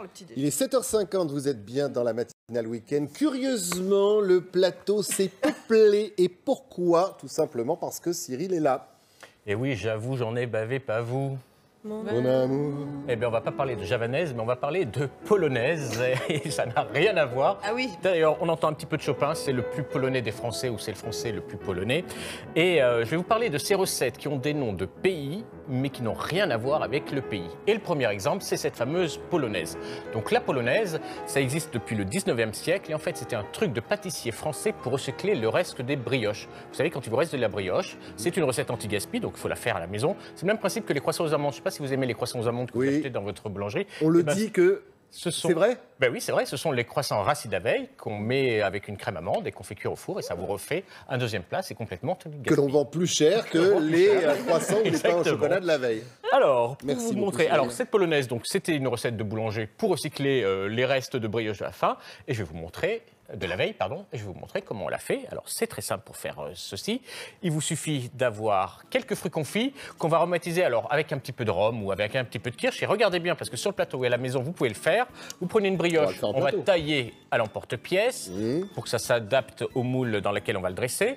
J'adore le petit déjeuner. Il est 7h50, vous êtes bien dans la matinale week-end. Curieusement, le plateau s'est peuplé. Et pourquoi? Tout simplement parce que Cyril est là. Et oui, j'avoue, j'en ai bavé, pas vous. Mon amour. Eh bien, on va pas parler de javanaise, mais on va parler de polonaise. Et ça n'a rien à voir. Ah oui. D'ailleurs, on entend un petit peu de Chopin. C'est le plus polonais des Français, ou c'est le Français le plus polonais. Et je vais vous parler de ces recettes qui ont des noms de pays, mais qui n'ont rien à voir avec le pays. Et le premier exemple, c'est cette fameuse polonaise. Donc la polonaise, ça existe depuis le 19e siècle. Et en fait, c'était un truc de pâtissier français pour recycler le reste des brioches. Vous savez, quand il vous reste de la brioche, c'est une recette anti-gaspi, donc il faut la faire à la maison. C'est le même principe que les croissants aux amandes. Je ne sais pas si vous aimez les croissants aux amandes que vous achetez dans votre boulangerie. On le dit que... C'est vrai? Ben oui, c'est vrai. Ce sont les croissants rassis d'abeille qu'on met avec une crème amande et qu'on fait cuire au four et ça vous refait un deuxième plat. C'est complètement gaspillé. Que l'on vend plus cher que les croissants ou les pains au chocolat de la veille. Alors, pour Merci vous beaucoup, montrer, Cyril. cette polonaise, donc c'était une recette de boulanger pour recycler les restes de brioche de la fin. Et je vais vous montrer de la veille, pardon, et je vais vous montrer comment on l'a fait. Alors c'est très simple pour faire ceci. Il vous suffit d'avoir quelques fruits confits qu'on va aromatiser alors avec un petit peu de rhum ou avec un petit peu de kirsch. Et regardez bien, parce que sur le plateau et à la maison, vous pouvez le faire. Vous prenez une brioche, on va tailler à l'emporte-pièce pour que ça s'adapte au moule dans lequel on va le dresser.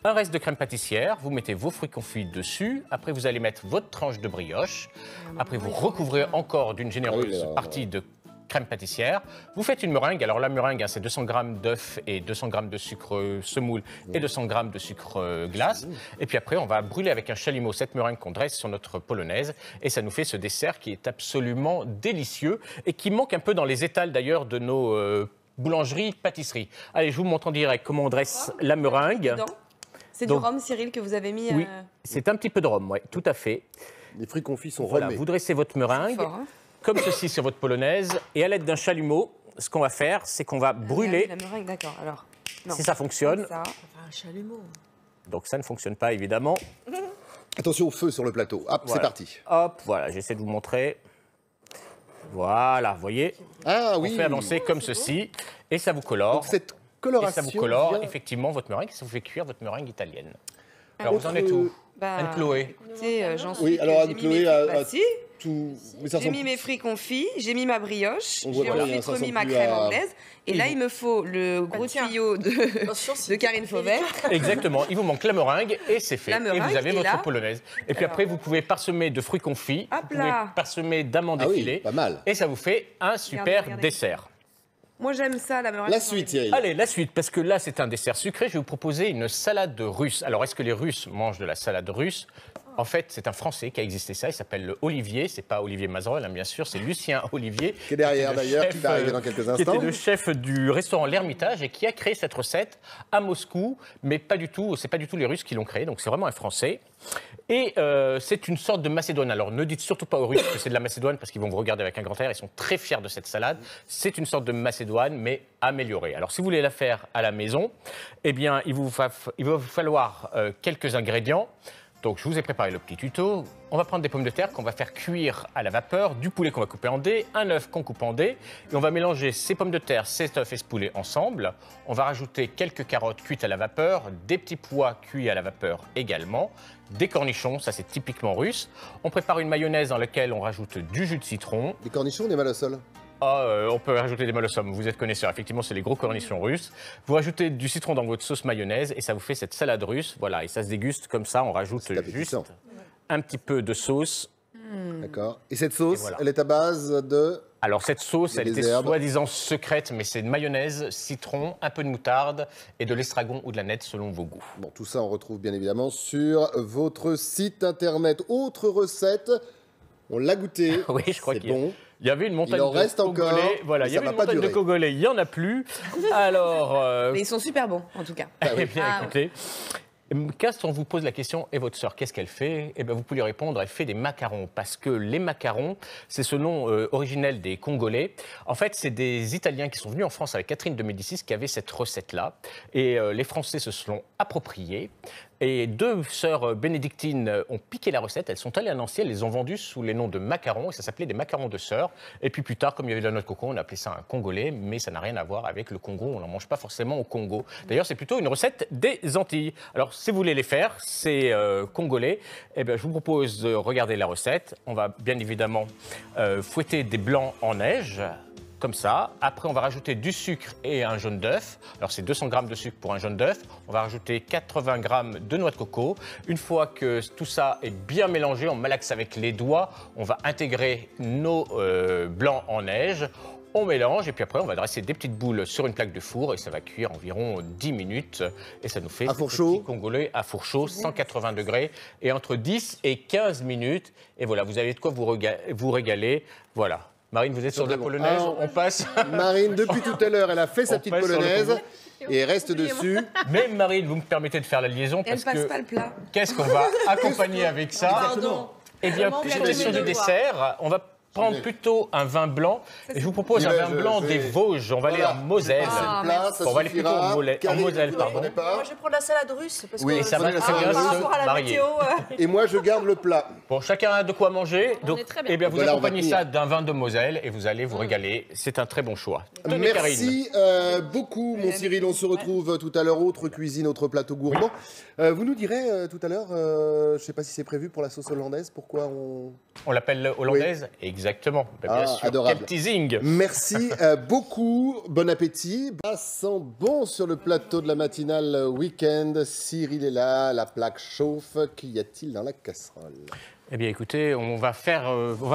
Un reste de crème pâtissière, vous mettez vos fruits confits dessus. Après, vous allez mettre votre tranche de brioche. Après, vous recouvrez encore d'une généreuse partie de crème pâtissière. Vous faites une meringue. Alors la meringue, c'est 200 g d'œufs et 200 g de sucre semoule et 200 g de sucre glace. Et puis après, on va brûler avec un chalumeau cette meringue qu'on dresse sur notre polonaise. Et ça nous fait ce dessert qui est absolument délicieux et qui manque un peu dans les étals d'ailleurs de nos boulangeries, pâtisseries. Allez, je vous montre en direct comment on dresse la meringue. C'est du rhum, Cyril, que vous avez mis... Oui, c'est un petit peu de rhum, oui, tout à fait. Les fruits confits sont Voilà, romés. vous dressez votre meringue, comme ceci sur votre polonaise, et à l'aide d'un chalumeau, ce qu'on va faire, c'est qu'on va brûler. La meringue, d'accord. Alors, non. Si ça fonctionne. Ça. Enfin, un chalumeau. Donc ça ne fonctionne pas, évidemment. Attention au feu sur le plateau. Hop, Voilà. c'est parti. Hop, voilà, j'essaie de vous montrer. Voilà, vous voyez. Ah oui. On fait avancer comme ceci, et ça vous colore. Donc cette Et coloration ça vous colore, vient- effectivement, votre meringue, ça vous fait cuire votre meringue italienne. Alors, vous en êtes où Anne-Chloé. Écoutez, j'en suis. Oui, alors Anne-Chloé a Si, tout... Mais ça j'ai mis mes fruits confits, j'ai mis ma brioche, On j'ai voit pas bien, ensuite ça remis ressemble ma plus crème à- anglaise. Et là, il me faut le gros tuyau de Karine Fauvert. Exactement, il vous manque la meringue et c'est fait. La meringue, et vous avez et votre là polonaise. Et puis après, vous pouvez parsemer de fruits confits, Hop vous pouvez là. parsemer d'amandes Ah oui, effilées. pas mal. Et ça vous fait un super regardez. dessert. Moi, j'aime ça, la meringue. La suite, Cyril. Allez, la suite, parce que là, c'est un dessert sucré. Je vais vous proposer une salade russe. Alors, est-ce que les Russes mangent de la salade russe? En fait, c'est un Français qui a existé ça. Il s'appelle le Olivier. C'est pas Olivier Mazerolle, hein, bien sûr. C'est Lucien Olivier. Qui est derrière Qui était le d'ailleurs, chef, qui va arriver dans quelques Qui instants. était le chef du restaurant L'Ermitage et qui a créé cette recette à Moscou. Mais pas du tout, c'est pas du tout les Russes qui l'ont créé. Donc, c'est vraiment un Français. Et c'est une sorte de Macédoine. Alors, ne dites surtout pas aux Russes que c'est de la Macédoine parce qu'ils vont vous regarder avec un grand air. Ils sont très fiers de cette salade. C'est une sorte de Macédoine, mais améliorée. Alors, si vous voulez la faire à la maison, eh bien, il va vous falloir quelques ingrédients. Donc, je vous ai préparé le petit tuto. On va prendre des pommes de terre qu'on va faire cuire à la vapeur, du poulet qu'on va couper en dés, un œuf qu'on coupe en dés. Et on va mélanger ces pommes de terre, cet œuf et ce poulet ensemble. On va rajouter quelques carottes cuites à la vapeur, des petits pois cuits à la vapeur également, des cornichons, ça c'est typiquement russe. On prépare une mayonnaise dans laquelle on rajoute du jus de citron. Des cornichons, des malosol. On peut rajouter des molossoms, vous êtes connaisseurs, effectivement c'est les gros cornichons russes. Vous rajoutez du citron dans votre sauce mayonnaise et ça vous fait cette salade russe. Voilà, et ça se déguste comme ça, on rajoute juste un petit peu de sauce. D'accord. Et cette sauce, voilà. elle est à base de... Alors cette sauce, elle des était herbes. soi-disant secrète, mais c'est de mayonnaise, citron, un peu de moutarde et de l'estragon ou de la nette selon vos goûts. Bon, tout ça, on retrouve bien évidemment sur votre site internet. Autre recette, on l'a goûté. Oui, je crois c'est qu'il bon. y avait une montagne Il en de reste encore, cogolais. Voilà, mais il y ça avait va une pas montagne de durer. cogolais, il n'y en a plus. Alors, Mais ils sont super bons, en tout cas. eh bien, écoutez, quand on vous pose la question, et votre sœur, qu'est-ce qu'elle fait? Eh bien, vous pouvez lui répondre, elle fait des macarons. Parce que les macarons, c'est ce nom originel des Congolais. En fait, c'est des Italiens qui sont venus en France avec Catherine de Médicis qui avaient cette recette-là. Et les Français se sont appropriés. Et deux sœurs bénédictines ont piqué la recette. Elles sont allées à Nancy, elles les ont vendues sous les noms de macarons. Et ça s'appelait des macarons de sœurs. Et puis plus tard, comme il y avait de la noix de coco, on a appelé ça un congolais. Mais ça n'a rien à voir avec le Congo. On n'en mange pas forcément au Congo. D'ailleurs, c'est plutôt une recette des Antilles. Alors, si vous voulez les faire, c'est congolais. Eh bien, je vous propose de regarder la recette. On va bien évidemment fouetter des blancs en neige. Comme ça. Après, on va rajouter du sucre et un jaune d'œuf. Alors, c'est 200 g de sucre pour un jaune d'œuf. On va rajouter 80 g de noix de coco. Une fois que tout ça est bien mélangé, on malaxe avec les doigts. On va intégrer nos blancs en neige. On mélange et puis après, on va dresser des petites boules sur une plaque de four et ça va cuire environ 10 minutes. Et ça nous fait à four chaud congolais à four chaud, 180 degrés et entre 10 et 15 minutes. Et voilà, vous avez de quoi vous régaler. Voilà. Marine, vous êtes sur de la polonaise, alors, on passe. Marine, depuis tout à l'heure, elle a fait sa petite polonaise et reste dessus. Mais Marine, vous me permettez de faire la liaison parce elle passe pas le plat. Qu'est-ce qu'on va accompagner avec ça? Pardon. Eh bien, question du dessert, on va prendre plutôt un vin blanc. Et je vous propose un vin blanc des Vosges. On va aller en Moselle. On va aller plutôt en Moselle, pardon. Moi, je vais prendre la salade russe. Parce oui, que ça va très bien se marier. Et moi, je garde le plat. Bon, chacun a de quoi manger. Donc, eh bien, vous voilà, accompagnez ça d'un vin de Moselle et vous allez vous régaler. C'est un très bon choix. Tenez, merci beaucoup, mon Cyril. On se retrouve tout à l'heure. Autre cuisine, autre plateau gourmand. Vous nous direz tout à l'heure, je ne sais pas si c'est prévu pour la sauce hollandaise, pourquoi on l'appelle hollandaise? Oui. Exactement. Bien sûr. Adorable. Quel teasing. Merci beaucoup. Bon appétit. Ça sent bon sur le plateau de la matinale week-end. Cyril est là, la plaque chauffe. Qu'y a-t-il dans la casserole? Eh bien, écoutez, on va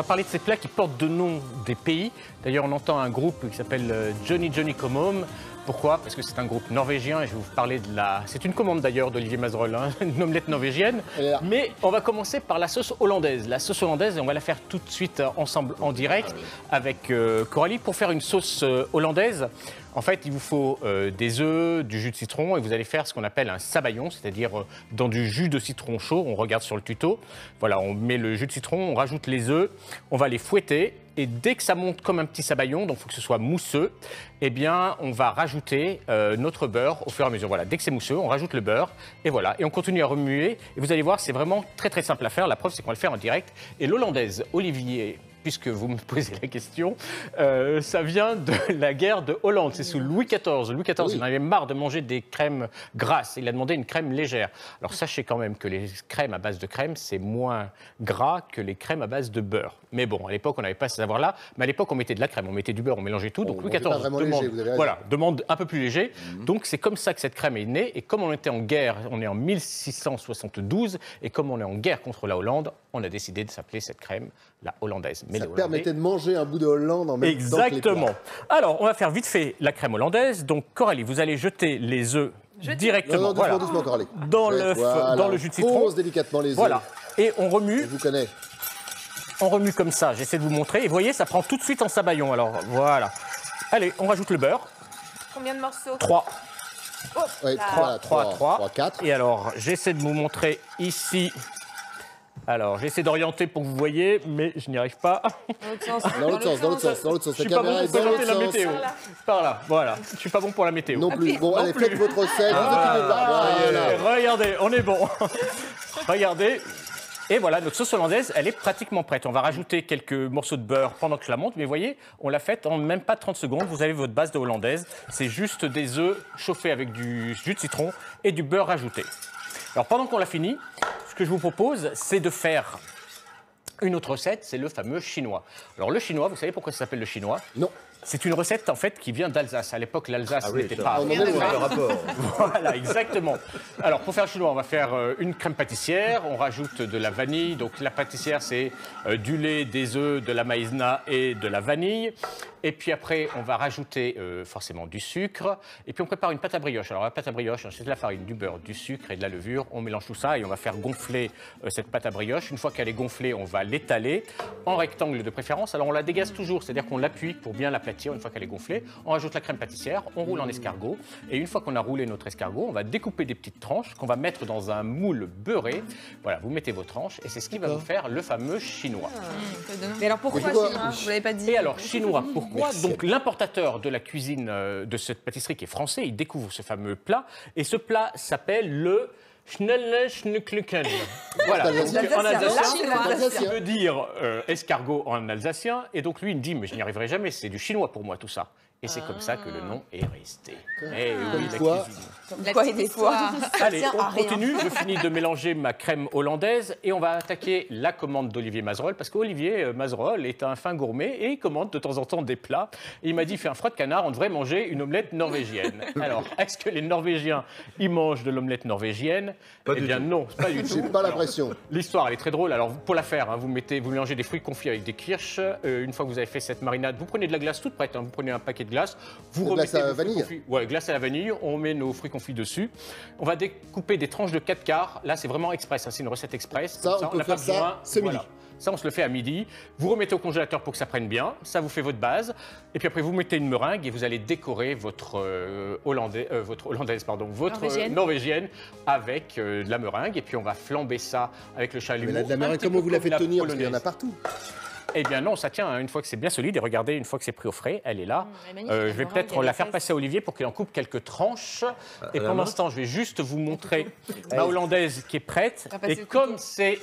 parler de ces plats qui portent de nom des pays. D'ailleurs, on entend un groupe qui s'appelle Johnny Come Home. Pourquoi? Parce que c'est un groupe norvégien et je vais vous parler de la... C'est une commande d'ailleurs d'Olivier Mazerolle, hein, une omelette norvégienne. Mais on va commencer par la sauce hollandaise. La sauce hollandaise, on va la faire tout de suite ensemble en direct avec Coralie. Pour faire une sauce hollandaise, en fait, il vous faut des œufs, du jus de citron et vous allez faire ce qu'on appelle un sabayon, c'est-à-dire dans du jus de citron chaud. On regarde sur le tuto. Voilà, on met le jus de citron, on rajoute les œufs, on va les fouetter. Et dès que ça monte comme un petit sabayon, donc il faut que ce soit mousseux, eh bien, on va rajouter notre beurre au fur et à mesure. Voilà, dès que c'est mousseux, on rajoute le beurre et voilà. Et on continue à remuer. Et vous allez voir, c'est vraiment très très simple à faire. La preuve, c'est qu'on va le faire en direct. Et l'hollandaise, Olivier, puisque vous me posez la question, ça vient de la guerre de Hollande. C'est sous Louis XIV. Louis XIV, il en avait marre de manger des crèmes grasses. Il a demandé une crème légère. Alors sachez quand même que les crèmes à base de crème, c'est moins gras que les crèmes à base de beurre. Mais bon, à l'époque, on n'avait pas ce savoir-là. Mais à l'époque, on mettait de la crème, on mettait du beurre, on mélangeait tout. Donc Louis XIV demande un peu plus léger. Donc c'est comme ça que cette crème est née. Et comme on était en guerre, on est en 1672, et comme on est en guerre contre la Hollande, on a décidé de s'appeler cette crème la hollandaise. Mais ça permettait de manger un bout de Hollande en même temps que les plats. Alors, on va faire vite fait la crème hollandaise. Donc, Coralie, vous allez jeter les œufs directement doucement, Coralie. Dans le jus de citron. Pose délicatement les œufs. Voilà. Et on remue. Je vous connais. On remue comme ça. J'essaie de vous montrer. Et vous voyez, ça prend tout de suite en sabayon. Alors, voilà. Allez, on rajoute le beurre. Combien de morceaux? 3. Oh, oui, 3, 4. Et alors, j'essaie de vous montrer ici... Alors, j'essaie d'orienter pour que vous voyez, mais je n'y arrive pas. Dans l'autre sens. Je suis pas bon pour présenter la météo. Par là, voilà. Je suis pas bon pour la météo. Non plus. Bon, allez, faites votre recette. Regardez, on est bon. Regardez. Et voilà, notre sauce hollandaise, elle est pratiquement prête. On va rajouter quelques morceaux de beurre pendant que je la monte. Mais vous voyez, on l'a faite en même pas 30 secondes. Vous avez votre base de hollandaise. C'est juste des œufs chauffés avec du jus de citron et du beurre rajouté. Alors, pendant qu'on l'a fini, ce que je vous propose, c'est de faire une autre recette, c'est le fameux chinois. Alors, le chinois, vous savez pourquoi ça s'appelle le chinois? Non. C'est une recette, en fait, qui vient d'Alsace. À l'époque, l'Alsace n'était pas... On en est le rapport. Voilà, exactement. Alors, pour faire le chinois, on va faire une crème pâtissière. On rajoute de la vanille. Donc, la pâtissière, c'est du lait, des œufs, de la maïzena et de la vanille. Et puis après, on va rajouter forcément du sucre. Et puis, on prépare une pâte à brioche. Alors, la pâte à brioche, c'est de la farine, du beurre, du sucre et de la levure. On mélange tout ça et on va faire gonfler cette pâte à brioche. Une fois qu'elle est gonflée, on va l'étaler en rectangle de préférence. Alors, on la dégaze toujours, c'est-à-dire qu'on l'appuie pour bien l'aplatir. Une fois qu'elle est gonflée, on rajoute la crème pâtissière, on roule en escargot. Et une fois qu'on a roulé notre escargot, on va découper des petites tranches qu'on va mettre dans un moule beurré. Voilà, vous mettez vos tranches et c'est ce qui va vous faire le fameux chinois. Mais alors pourquoi chinois? Vous l'avez pas dit. Et alors, chinois, pourquoi? Donc, l'importateur de la cuisine de cette pâtisserie qui est français, il découvre ce fameux plat. Et ce plat s'appelle le Schnelle, Schnucklucken. Voilà, donc, en alsacien, ça veut dire escargot en alsacien. Et donc lui, il me dit, mais je n'y arriverai jamais, c'est du chinois pour moi tout ça. Et c'est comme ça que le nom est resté. Et oui, la cuisine. Des fois. Allez, on continue. Je finis de mélanger ma crème hollandaise et on va attaquer la commande d'Olivier Mazerolle parce qu'Olivier Mazerolle est un fin gourmet et il commande de temps en temps des plats. Et il m'a dit, fais un froid de canard, on devrait manger une omelette norvégienne. Alors, est-ce que les Norvégiens, ils mangent de l'omelette norvégienne? Eh bien non, pas du tout. J'ai pas l'impression. L'histoire, elle est très drôle. Alors, pour la faire, hein, vous mélangez des fruits confits avec des kirsch. Une fois que vous avez fait cette marinade, vous prenez de la glace toute prête. Hein, vous prenez un paquet de glace. Vous remettez glace à la vanille. Ouais, glace à la vanille. On met nos fruits confits dessus. On va découper des tranches de 4 quarts. Là, c'est vraiment express. Hein, c'est une recette express. Ça, on peut faire ça ce midi. Ça, on se le fait à midi. Vous remettez au congélateur pour que ça prenne bien. Ça vous fait votre base. Et puis après, vous mettez une meringue et vous allez décorer votre norvégienne avec de la meringue. Et puis on va flamber ça avec le chalumeau. Mais la meringue, comment vous la faites tenir? Parce qu'il y en a partout. Eh bien non, ça tient hein, une fois que c'est bien solide. Et regardez, une fois que c'est pris au frais, elle est là. Je vais peut-être la faire passer à Olivier pour qu'il en coupe quelques tranches. Et pendant ce temps, je vais juste vous montrer ma hollandaise qui est prête. Et comme c'est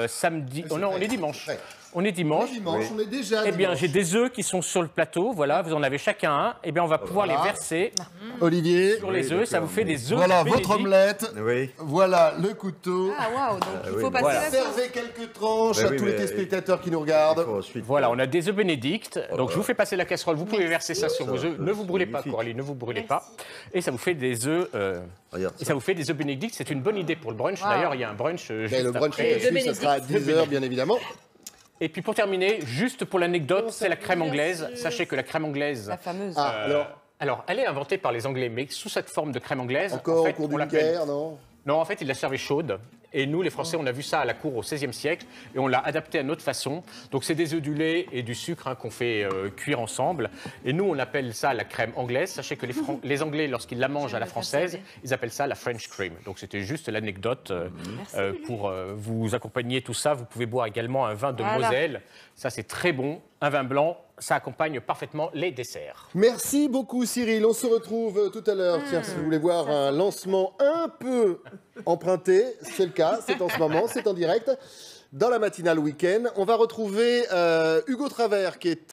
samedi... Oh non, on est dimanche. On est dimanche. On est déjà. Eh bien, j'ai des œufs qui sont sur le plateau. Voilà, vous en avez chacun un. Eh bien, on va pouvoir les verser Olivier, sur les œufs. Ça vous fait des œufs. Voilà votre omelette. Oui. Voilà le couteau. Ah waouh, donc il faut passer voilà. la Servez quelques tranches à tous les téléspectateurs qui nous regardent. Voilà, on a des œufs bénédicts. Donc, je vous fais passer la casserole. Vous pouvez verser ça sur vos œufs. Ne vous brûlez pas, Coralie, ne vous brûlez pas. Et ça vous fait des œufs. Et ça vous fait des œufs bénédicts. C'est une bonne idée pour le brunch. D'ailleurs, il y a un brunch juste Le brunch après. ça sera à 10h, bien évidemment. Et puis pour terminer, juste pour l'anecdote, c'est la crème anglaise. Sachez que la crème anglaise, La fameuse. alors elle est inventée par les Anglais, mais sous cette forme de crème anglaise. Encore en fait, au cours on d'une l'appelle- guerre, non? Non, en fait, ils la servaient chaude. Et nous, les Français, on a vu ça à la cour au XVIe siècle et on l'a adapté à notre façon. Donc, c'est des œufs, du lait et du sucre hein, qu'on fait cuire ensemble. Et nous, on appelle ça la crème anglaise. Sachez que les Anglais, lorsqu'ils la mangent à la française, ils appellent ça la French cream. Donc, c'était juste l'anecdote pour vous accompagner tout ça. Vous pouvez boire également un vin de Moselle. Ça, c'est très bon. Un vin blanc, ça accompagne parfaitement les desserts. Merci beaucoup Cyril, on se retrouve tout à l'heure. Tiens, si vous voulez voir un lancement un peu emprunté, c'est le cas, c'est en ce moment, c'est en direct. Dans la matinale week-end, on va retrouver Hugo Travers qui est